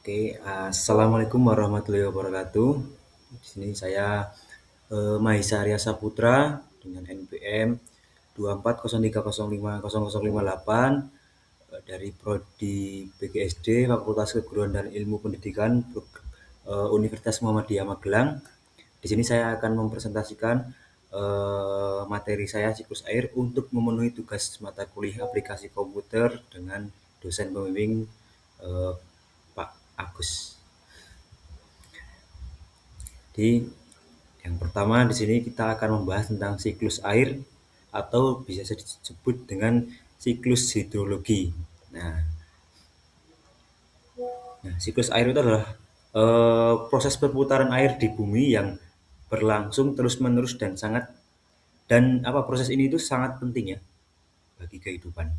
Oke, assalamualaikum warahmatullahi wabarakatuh. Di sini saya Mahesa Arya Saputra dengan NPM 240305058 dari Prodi PGSD Fakultas Keguruan dan Ilmu Pendidikan Universitas Muhammadiyah Magelang. Di sini saya akan mempresentasikan materi saya siklus air untuk memenuhi tugas mata kuliah aplikasi komputer dengan dosen pembimbing eh, Pak Agus. Jadi yang pertama di sini kita akan membahas tentang siklus air atau bisa disebut dengan siklus hidrologi. Nah, siklus air itu adalah proses perputaran air di bumi yang berlangsung terus-menerus dan proses ini itu sangat penting ya bagi kehidupan.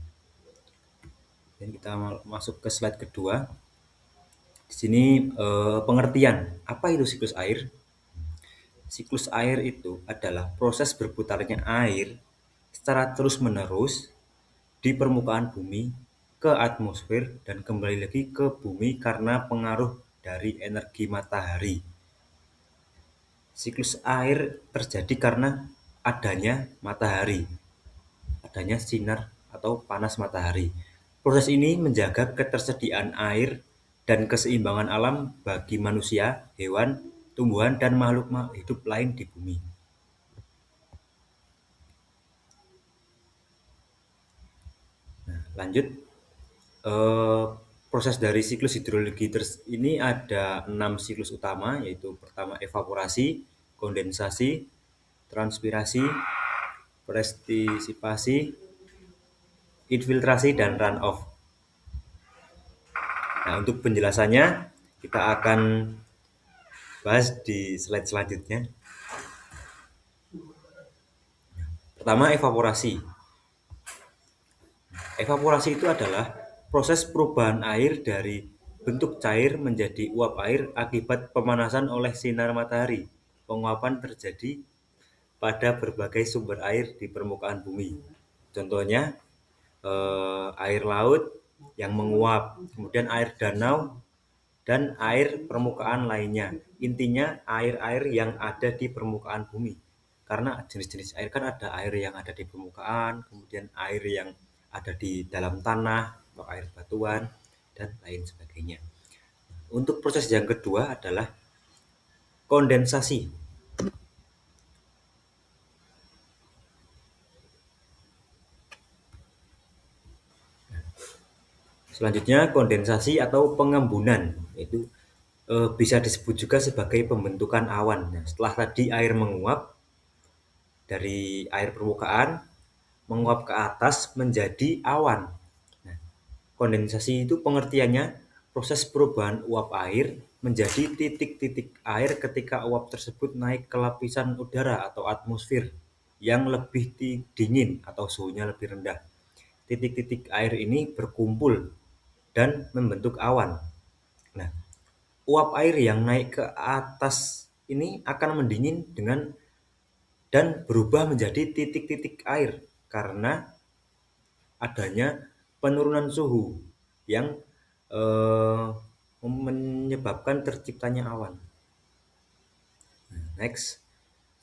Dan kita masuk ke slide kedua. Di sini pengertian apa itu siklus air. Siklus air itu adalah proses berputarnya air secara terus-menerus di permukaan bumi ke atmosfer dan kembali lagi ke bumi karena pengaruh dari energi matahari. Siklus air terjadi karena adanya matahari, adanya sinar atau panas matahari. Proses ini menjaga ketersediaan air dan keseimbangan alam bagi manusia, hewan, tumbuhan, dan makhluk hidup lain di bumi. Nah, lanjut, eh, proses dari siklus hidrologi ini ada 6 siklus utama, yaitu pertama evaporasi, kondensasi, transpirasi, prestisipasi, infiltrasi, dan runoff. Nah, untuk penjelasannya kita akan bahas di slide selanjutnya. Pertama, evaporasi. Evaporasi itu adalah proses perubahan air dari bentuk cair menjadi uap air akibat pemanasan oleh sinar matahari. Penguapan terjadi pada berbagai sumber air di permukaan bumi. Contohnya air laut yang menguap, kemudian air danau dan air permukaan lainnya. Intinya air-air yang ada di permukaan bumi. Karena jenis-jenis air kan ada air yang ada di permukaan, kemudian air yang ada di dalam tanah, atau air batuan, dan lain sebagainya. Untuk proses yang kedua adalah kondensasi. Selanjutnya kondensasi atau pengembunan, itu bisa disebut juga sebagai pembentukan awan. Nah, setelah tadi air menguap dari air permukaan, menguap ke atas menjadi awan. Nah, kondensasi itu pengertiannya proses perubahan uap air menjadi titik-titik air ketika uap tersebut naik ke lapisan udara atau atmosfer yang lebih dingin atau suhunya lebih rendah. Titik-titik air ini berkumpul dan membentuk awan. Nah, uap air yang naik ke atas ini akan mendingin dan berubah menjadi titik-titik air karena adanya penurunan suhu yang menyebabkan terciptanya awan. Next,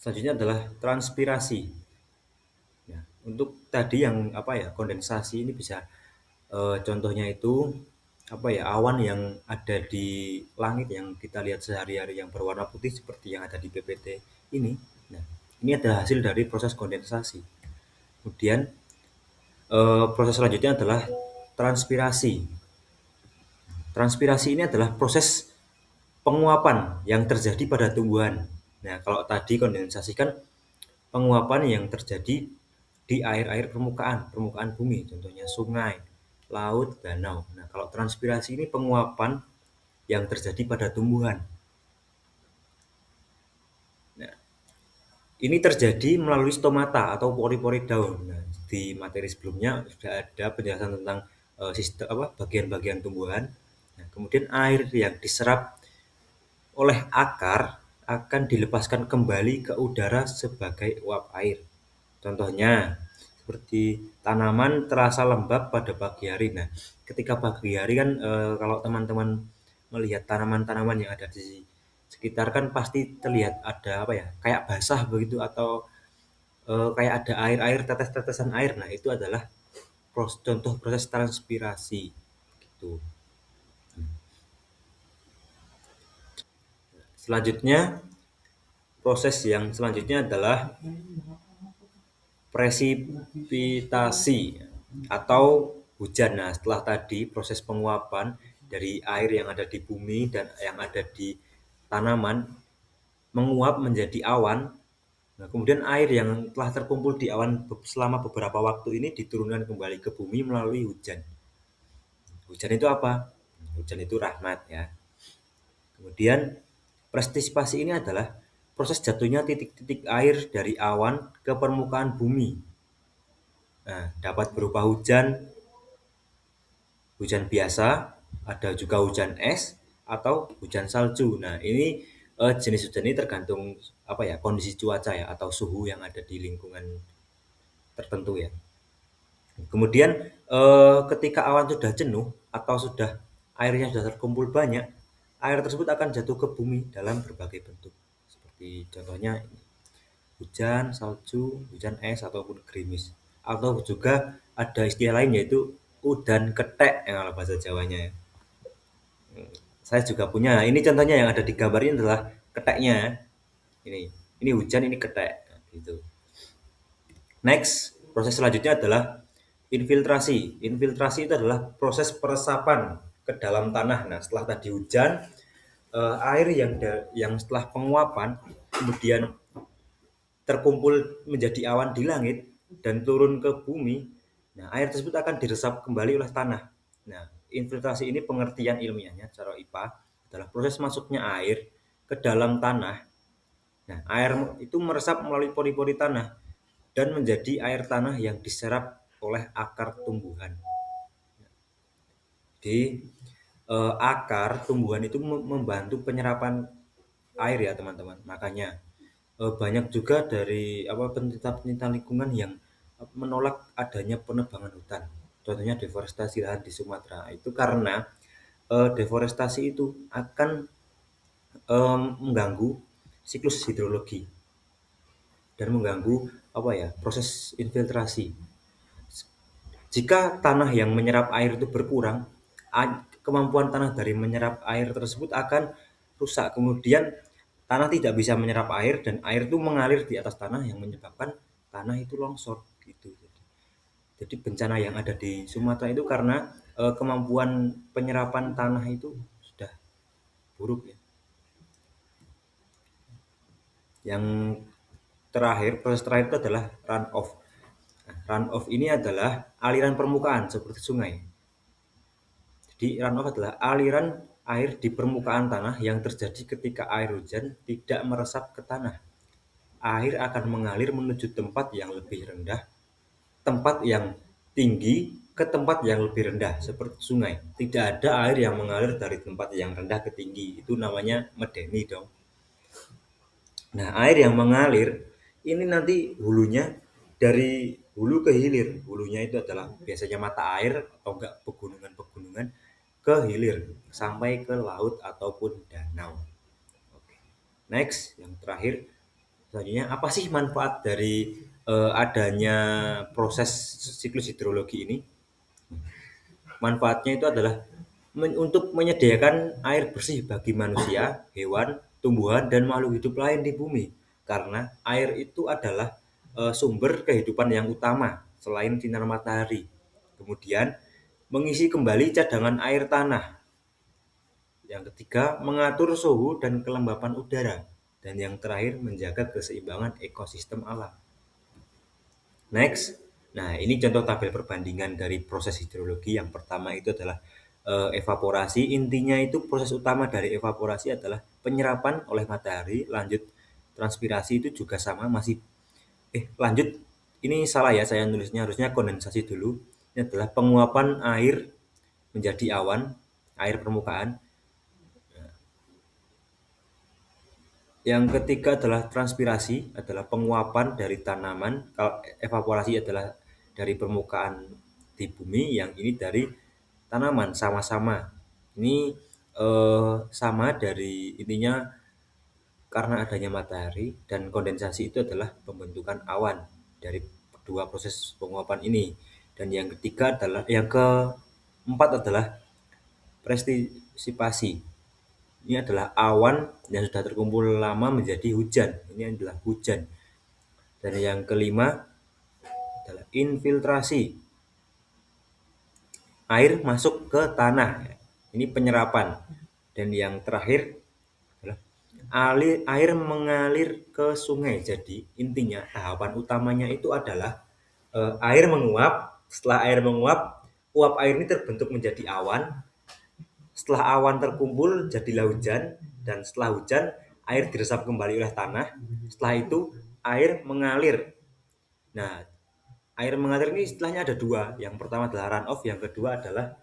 selanjutnya adalah transpirasi. Ya, untuk tadi yang kondensasi ini bisa contohnya itu awan yang ada di langit yang kita lihat sehari-hari yang berwarna putih seperti yang ada di PPT ini. Nah, ini adalah hasil dari proses kondensasi. Kemudian proses selanjutnya adalah transpirasi. Transpirasi ini adalah proses penguapan yang terjadi pada tumbuhan. Nah, kalau tadi kondensasi kan penguapan yang terjadi di air-air permukaan bumi, contohnya sungai, laut, danau. Nah, kalau transpirasi ini penguapan yang terjadi pada tumbuhan. Nah, ini terjadi melalui stomata atau pori-pori daun. Nah, di materi sebelumnya sudah ada penjelasan tentang sistem bagian-bagian tumbuhan. Nah, kemudian air yang diserap oleh akar akan dilepaskan kembali ke udara sebagai uap air. Contohnya seperti tanaman terasa lembab pada pagi hari. Nah, ketika pagi hari kan kalau teman-teman melihat tanaman-tanaman yang ada di sekitar kan pasti terlihat ada apa ya, kayak basah begitu atau kayak ada air-air, tetes-tetesan air. Nah, itu adalah contoh proses transpirasi gitu. Selanjutnya, proses yang selanjutnya adalah presipitasi atau hujan. Nah, setelah tadi proses penguapan dari air yang ada di bumi dan yang ada di tanaman menguap menjadi awan. Nah, kemudian air yang telah terkumpul di awan selama beberapa waktu ini diturunkan kembali ke bumi melalui hujan. Hujan itu apa? Hujan itu rahmat ya. Kemudian prestisipasi ini adalah proses jatuhnya titik-titik air dari awan ke permukaan bumi. Nah, dapat berupa hujan, hujan biasa, ada juga hujan es atau hujan salju. Nah, ini jenis hujan ini tergantung apa ya, kondisi cuaca ya atau suhu yang ada di lingkungan tertentu ya. Kemudian ketika awan sudah jenuh atau sudah airnya sudah terkumpul banyak, air tersebut akan jatuh ke bumi dalam berbagai bentuk. Seperti contohnya hujan, salju, hujan es ataupun gerimis. Atau juga ada istilah lain yaitu udan ketek yang kalau bahasa Jawanya ya. Saya juga punya. Nah, ini contohnya yang ada di gambar ini adalah keteknya. Ini ini hujan, ini ketek gitu. Next, proses selanjutnya adalah infiltrasi. Infiltrasi itu adalah proses peresapan ke dalam tanah. Nah, setelah tadi hujan, air yang setelah penguapan kemudian terkumpul menjadi awan di langit dan turun ke bumi. Nah, air tersebut akan diresap kembali oleh tanah. Nah, infiltrasi ini pengertian ilmiahnya secara IPA adalah proses masuknya air ke dalam tanah. Nah, air itu meresap melalui pori-pori tanah dan menjadi air tanah yang diserap oleh akar tumbuhan. Jadi akar tumbuhan itu membantu penyerapan air ya teman-teman. Makanya banyak juga dari apa pencinta-pencinta lingkungan yang menolak adanya penebangan hutan. Contohnya deforestasi lahan di Sumatera. Itu karena deforestasi itu akan mengganggu siklus hidrologi dan mengganggu apa ya proses infiltrasi. Jika tanah yang menyerap air itu berkurang, kemampuan tanah dari menyerap air tersebut akan rusak. Kemudian tanah tidak bisa menyerap air dan air itu mengalir di atas tanah yang menyebabkan tanah itu longsor gitu. Jadi bencana yang ada di Sumatera itu karena kemampuan penyerapan tanah itu sudah buruk ya. Yang terakhir, proses terakhir itu adalah runoff. Nah, runoff ini adalah aliran permukaan seperti sungai. Jadi runoff adalah aliran air di permukaan tanah yang terjadi ketika air hujan tidak meresap ke tanah. Air akan mengalir menuju tempat yang lebih rendah, tempat yang tinggi ke tempat yang lebih rendah seperti sungai. Tidak ada air yang mengalir dari tempat yang rendah ke tinggi. Itu namanya medeni dong. Nah, air yang mengalir ini nanti hulunya dari hulu ke hilir. Hulunya itu adalah biasanya mata air atau enggak pegunungan-pegunungan ke hilir sampai ke laut ataupun danau. Oke. Next, yang terakhir selanjutnya apa sih manfaat dari adanya proses siklus hidrologi ini? Manfaatnya itu adalah untuk menyediakan air bersih bagi manusia, hewan, tumbuhan, dan makhluk hidup lain di bumi. Karena air itu adalah sumber kehidupan yang utama selain sinar matahari. Kemudian mengisi kembali cadangan air tanah. Yang ketiga, mengatur suhu dan kelembapan udara. Dan yang terakhir, menjaga keseimbangan ekosistem alam. Next. Nah, ini contoh tabel perbandingan dari proses hidrologi. Yang pertama itu adalah evaporasi. Intinya itu proses utama dari evaporasi adalah penyerapan oleh matahari. Lanjut transpirasi itu juga sama masih lanjut ini salah ya saya nulisnya harusnya kondensasi dulu. Ini adalah penguapan air menjadi awan, air permukaan. Yang ketiga adalah transpirasi, adalah penguapan dari tanaman. Kalau evaporasi adalah dari permukaan di bumi, yang ini dari tanaman sama-sama. Ini sama dari intinya karena adanya matahari dan kondensasi itu adalah pembentukan awan dari kedua proses penguapan ini. Dan yang ketiga adalah yang keempat adalah prestisipasi. Ini adalah awan yang sudah terkumpul lama menjadi hujan. Ini adalah hujan. Dan yang kelima adalah infiltrasi. Air masuk ke tanah. Ini penyerapan. Dan yang terakhir adalah air mengalir ke sungai. Jadi intinya tahapan utamanya itu adalah air menguap. Setelah air menguap, uap air ini terbentuk menjadi awan. Setelah awan terkumpul jadilah hujan, dan setelah hujan air diresap kembali oleh tanah. Setelah itu air mengalir. Nah, air mengalir ini istilahnya ada dua. Yang pertama adalah run off, yang kedua adalah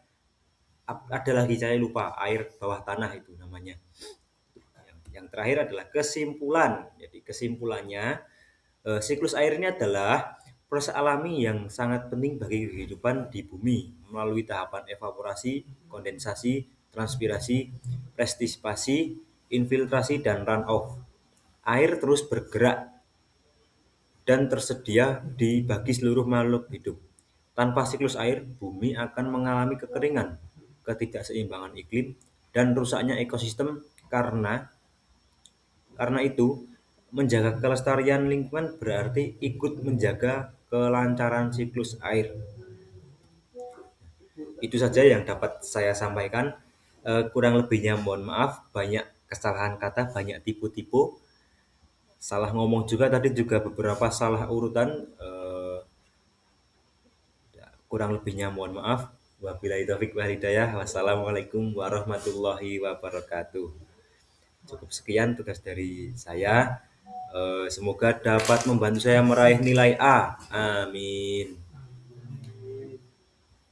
ada lagi saya lupa, air bawah tanah itu namanya. Yang terakhir adalah kesimpulan. Jadi kesimpulannya, siklus air ini adalah proses alami yang sangat penting bagi kehidupan di bumi melalui tahapan evaporasi, kondensasi, transpirasi, prestisipasi, infiltrasi, dan run off. Air terus bergerak dan tersedia di bagi seluruh makhluk hidup. Tanpa siklus air, bumi akan mengalami kekeringan, ketidakseimbangan iklim, dan rusaknya ekosistem. Karena itu, menjaga kelestarian lingkungan berarti ikut menjaga kelancaran siklus air. Itu saja yang dapat saya sampaikan. Kurang lebihnya mohon maaf, banyak kesalahan kata, banyak tipu-tipu, salah ngomong juga tadi, juga beberapa salah urutan. Kurang lebihnya mohon maaf. Wabillahi taufik wal hidayah. Wassalamualaikum warahmatullahi wabarakatuh. Cukup sekian tugas dari saya. Semoga dapat membantu saya meraih nilai A. Amin.